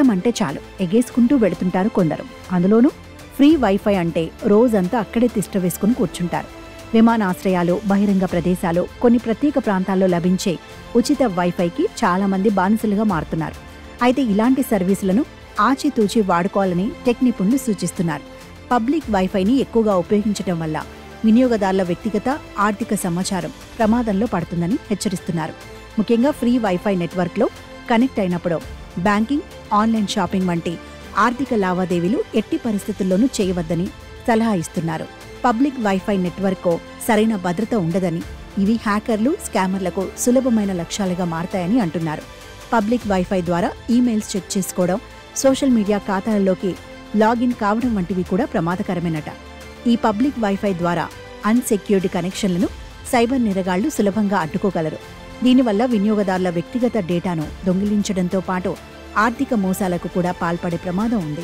System అంటే చాలు ఎగేసుకుంటూ వెళుతుంటారు కొందరు. అందులోనూ ఫ్రీ వైఫై అంటే రోజంతా అక్కడే తిష్ట వేసుకుని కూర్చుంటారు. విమానాశ్రయాలు, బహిరంగ ప్రదేశాలు, కొన్ని ప్రత్యేక ప్రాంతాల్లో లభించే ఉచిత వైఫైకి చాలామంది బానిసలుగా మారుతున్నారు. అయితే ఇలాంటి సర్వీసులను ఆచితూచి వాడుకోవాలని టెక్ నిపుణులు సూచిస్తున్నారు. పబ్లిక్ వైఫైని ఎక్కువగా ఉపయోగించడం వల్ల వినియోగదారుల వ్యక్తిగత, ఆర్థిక సమాచారం ప్రమాదంలో పడుతుందని హెచ్చరిస్తున్నారు. ముఖ్యంగా ఫ్రీ వైఫై నెట్వర్క్లో కనెక్ట్ అయినప్పుడు బ్యాంకింగ్, ఆన్లైన్ షాపింగ్ వంటి ఆర్థిక లావాదేవీలు ఎట్టి పరిస్థితుల్లోనూ చేయవద్దని సలహా ఇస్తున్నారు. పబ్లిక్ వైఫై నెట్వర్క్కు సరైన భద్రత ఉండదని, ఇవి హ్యాకర్లు, స్కామర్లకు సులభమైన లక్ష్యాలుగా మారతాయని అంటున్నారు. పబ్లిక్ వైఫై ద్వారా ఈమెయిల్స్ చెక్ చేసుకోవడం, సోషల్ మీడియా ఖాతాలలోకి లాగిన్ కావడం వంటివి కూడా ప్రమాదకరమేనట. ఈ పబ్లిక్ వైఫై ద్వారా అన్సెక్యూర్డ్ కనెక్షన్లను సైబర్ నేరగాళ్లు సులభంగా అడ్డుకోగలరు. దీనివల్ల వినియోగదారుల వ్యక్తిగత డేటాను దొంగిలించడంతో పాటు ఆర్థిక మోసాలకు కూడా పాల్పడే ప్రమాదం ఉంది.